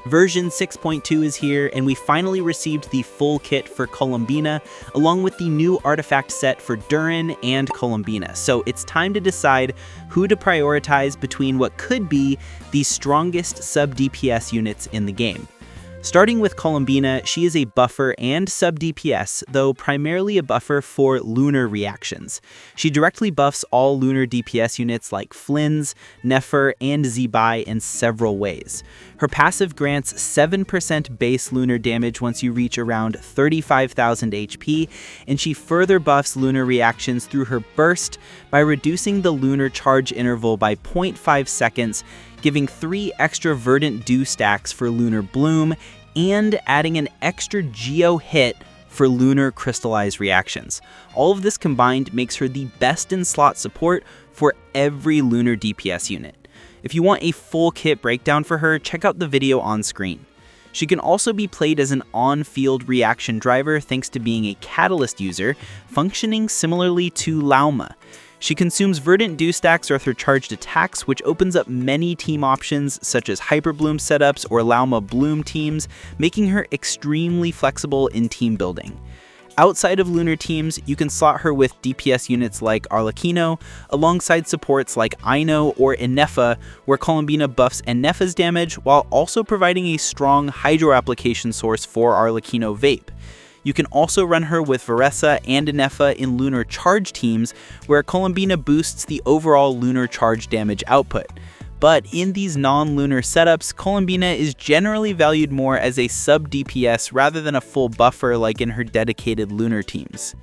Version 6.2 is here, and we finally received the full kit for Columbina, along with the new artifact set for Durin and Columbina. So it's time to decide who to prioritize between what could be the strongest sub-DPS units in the game. Starting with Columbina, she is a buffer and sub-DPS, though primarily a buffer for Lunar reactions. She directly buffs all Lunar DPS units like Flynn's, Nefer, and Zibai in several ways. Her passive grants 7% base Lunar damage once you reach around 35,000 HP, and she further buffs Lunar reactions through her burst by reducing the Lunar charge interval by 0.5 seconds, giving 3 extra Verdant Dew stacks for Lunar Bloom, and adding an extra Geo hit for Lunar crystallized reactions. All of this combined makes her the best in slot support for every Lunar DPS unit. If you want a full kit breakdown for her, check out the video on screen. She can also be played as an on-field reaction driver thanks to being a Catalyst user, functioning similarly to Lauma. She consumes Verdant Dew stacks with her charged attacks, which opens up many team options such as Hyper Bloom setups or Lauma Bloom teams, making her extremely flexible in team building. Outside of Lunar teams, you can slot her with DPS units like Arlecchino, alongside supports like Ino or Enefa, where Columbina buffs Enefa's damage while also providing a strong hydro application source for Arlecchino Vape. You can also run her with Veresa and Enefa in Lunar charge teams, where Columbina boosts the overall Lunar charge damage output. But in these non-Lunar setups, Columbina is generally valued more as a sub-DPS rather than a full buffer like in her dedicated Lunar teams.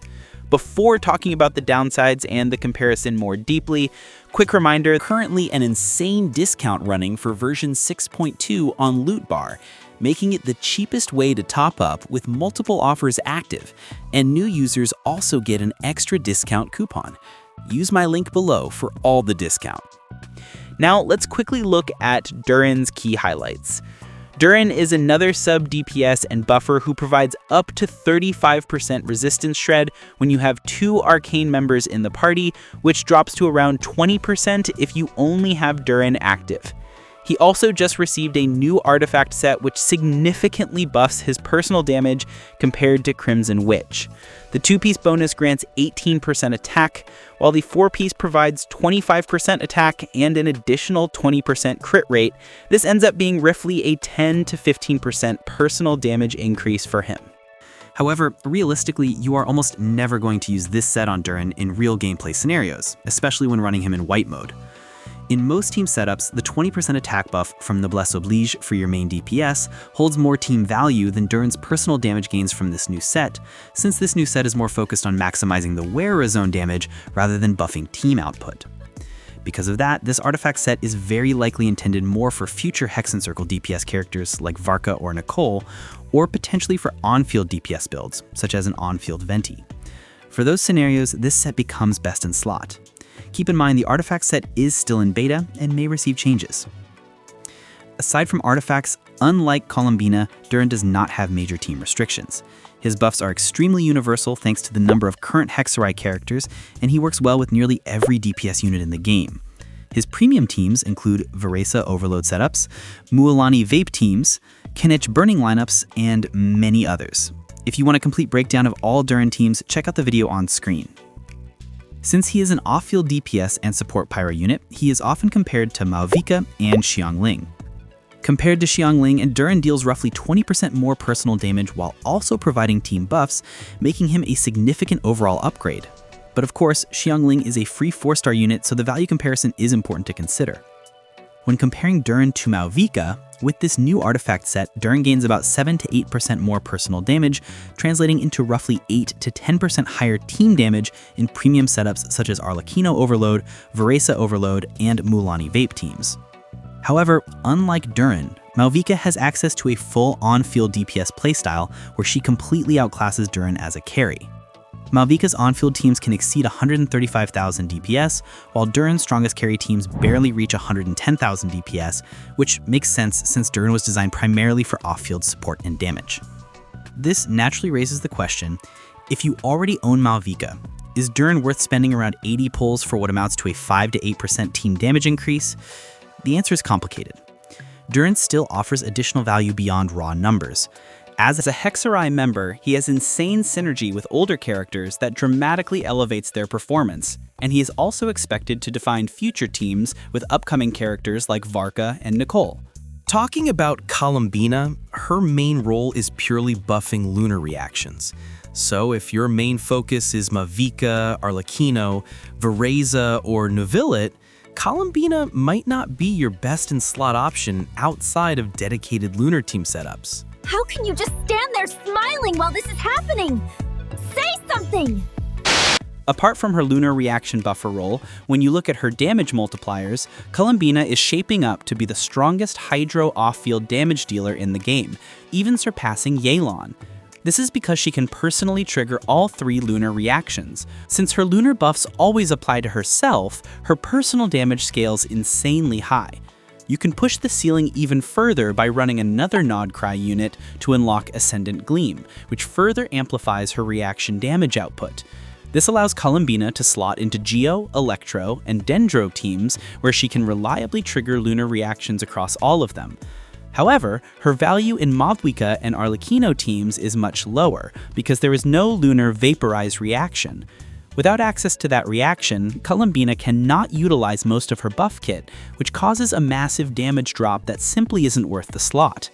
Before talking about the downsides and the comparison more deeply, quick reminder, currently an insane discount running for version 6.2 on Loot Bar, making it the cheapest way to top up with multiple offers active, and new users also get an extra discount coupon. Use my link below for all the discount. Now let's quickly look at Durin's key highlights. Durin is another sub-DPS and buffer who provides up to 35% resistance shred when you have 2 arcane members in the party, which drops to around 20% if you only have Durin active. He also just received a new artifact set which significantly buffs his personal damage compared to Crimson Witch. The 2-piece bonus grants 18% attack, while the 4-piece provides 25% attack and an additional 20% crit rate. This ends up being roughly a 10 to 15% personal damage increase for him. However, realistically, you are almost never going to use this set on Durin in real gameplay scenarios, especially when running him in white mode. In most team setups, the 20% attack buff from Noblesse Oblige for your main DPS holds more team value than Durin's personal damage gains from this new set, since this new set is more focused on maximizing the wearer's own damage rather than buffing team output. Because of that, this artifact set is very likely intended more for future Hexencircle DPS characters like Varka or Nicole, or potentially for on-field DPS builds, such as an on-field Venti. For those scenarios, this set becomes best in slot. Keep in mind the artifact set is still in beta and may receive changes. Aside from artifacts, unlike Columbina, Durin does not have major team restrictions. His buffs are extremely universal thanks to the number of current Hexerei characters, and he works well with nearly every DPS unit in the game. His premium teams include Vape Overload setups, Mualani Vape teams, Kenich Burning lineups, and many others. If you want a complete breakdown of all Durin teams, check out the video on screen. Since he is an off-field DPS and support pyro unit, he is often compared to Mavuika and Xiangling. Compared to Xiangling, Durin deals roughly 20% more personal damage while also providing team buffs, making him a significant overall upgrade. But of course, Xiangling is a free 4-star unit, so the value comparison is important to consider. When comparing Durin to Mavuika, with this new artifact set, Durin gains about 7 to 8% more personal damage, translating into roughly 8 to 10% higher team damage in premium setups such as Arlecchino Overload, Veresa Overload, and Mualani Vape teams. However, unlike Durin, Mavuika has access to a full on-field DPS playstyle where she completely outclasses Durin as a carry. Mavuika's on-field teams can exceed 135,000 DPS, while Durin's strongest carry teams barely reach 110,000 DPS, which makes sense since Durin was designed primarily for off-field support and damage. This naturally raises the question, if you already own Mavuika, is Durin worth spending around 80 pulls for what amounts to a 5 to 8% team damage increase? The answer is complicated. Durin still offers additional value beyond raw numbers. As a Hexerei member, he has insane synergy with older characters that dramatically elevates their performance, and he is also expected to define future teams with upcoming characters like Varka and Nicole. Talking about Columbina, her main role is purely buffing lunar reactions. So if your main focus is Mavuika, Arlecchino, Vereza, or Novillet, Columbina might not be your best in slot option outside of dedicated lunar team setups. How can you just stand there smiling while this is happening? Say something! Apart from her lunar reaction buffer role, when you look at her damage multipliers, Columbina is shaping up to be the strongest Hydro off-field damage dealer in the game, even surpassing Yelan. This is because she can personally trigger all 3 lunar reactions. Since her lunar buffs always apply to herself, her personal damage scales insanely high. You can push the ceiling even further by running another Nod-Krai unit to unlock Ascendant Gleam, which further amplifies her reaction damage output. This allows Columbina to slot into Geo, Electro, and Dendro teams where she can reliably trigger lunar reactions across all of them. However, her value in Mavuika and Arlecchino teams is much lower because there is no lunar vaporize reaction. Without access to that reaction, Columbina cannot utilize most of her buff kit, which causes a massive damage drop that simply isn't worth the slot.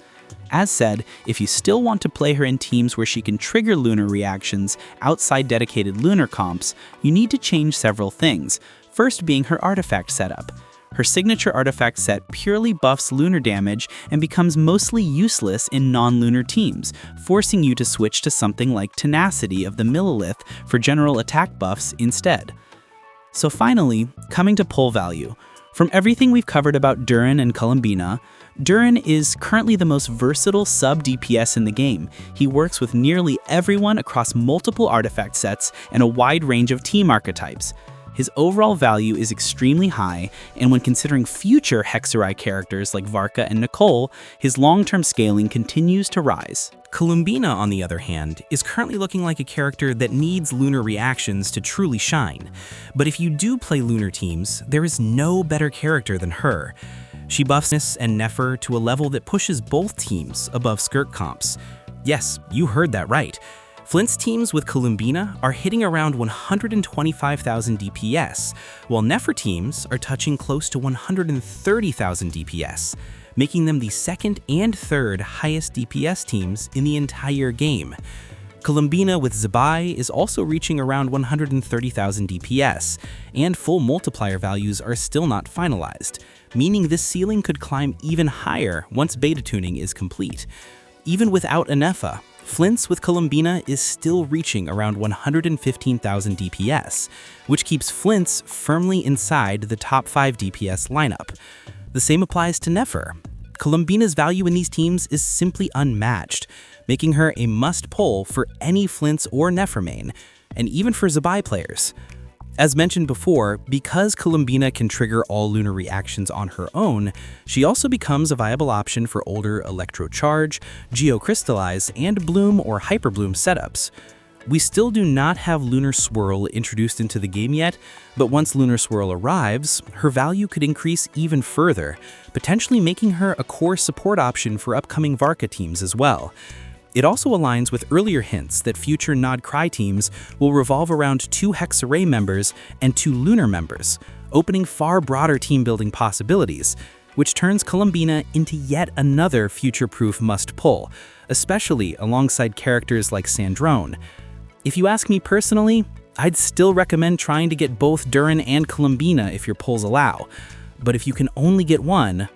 As said, if you still want to play her in teams where she can trigger lunar reactions outside dedicated lunar comps, you need to change several things, first being her artifact setup. Her signature artifact set purely buffs lunar damage and becomes mostly useless in non-lunar teams, forcing you to switch to something like Tenacity of the Millilith for general attack buffs instead. So finally, coming to pull value. From everything we've covered about Durin and Columbina, Durin is currently the most versatile sub-DPS in the game. He works with nearly everyone across multiple artifact sets and a wide range of team archetypes. His overall value is extremely high, and when considering future Hexerei characters like Varka and Nicole, his long-term scaling continues to rise. Columbina, on the other hand, is currently looking like a character that needs lunar reactions to truly shine. But if you do play lunar teams, there is no better character than her. She buffs Nis and Nefer to a level that pushes both teams above skirt comps. Yes, you heard that right. Flint's teams with Columbina are hitting around 125,000 DPS, while Nefer teams are touching close to 130,000 DPS, making them the second and third highest DPS teams in the entire game. Columbina with Zibai is also reaching around 130,000 DPS, and full multiplier values are still not finalized, meaning this ceiling could climb even higher once beta tuning is complete. Even without Anefa, Flint's with Columbina is still reaching around 115,000 DPS, which keeps Flint's firmly inside the top 5 DPS lineup. The same applies to Nefer. Columbina's value in these teams is simply unmatched, making her a must-pull for any Flint's or Nefer main, and even for Zibai players. As mentioned before, because Columbina can trigger all lunar reactions on her own, she also becomes a viable option for older Electro Charge, Geocrystallize, and Bloom or Hyperbloom setups. We still do not have Lunar Swirl introduced into the game yet, but once Lunar Swirl arrives, her value could increase even further, potentially making her a core support option for upcoming Varka teams as well. It also aligns with earlier hints that future Nod-Krai teams will revolve around 2 Hexerei members and 2 Lunar members, opening far broader team-building possibilities, which turns Columbina into yet another future-proof must-pull, especially alongside characters like Sandrone. If you ask me personally, I'd still recommend trying to get both Durin and Columbina if your pulls allow, but if you can only get one,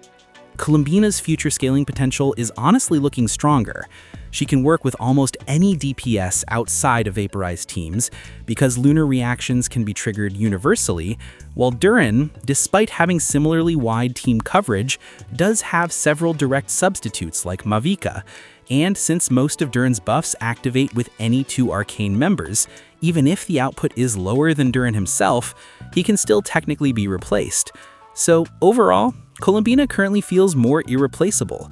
Columbina's future scaling potential is honestly looking stronger. She can work with almost any DPS outside of vaporized teams because lunar reactions can be triggered universally, while Durin, despite having similarly wide team coverage, does have several direct substitutes like Mavuika, and since most of Durin's buffs activate with any 2 arcane members, even if the output is lower than Durin himself, he can still technically be replaced. So overall, Columbina currently feels more irreplaceable.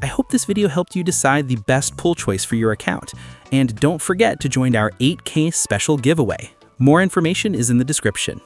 I hope this video helped you decide the best pull choice for your account, and don't forget to join our 8K special giveaway. More information is in the description.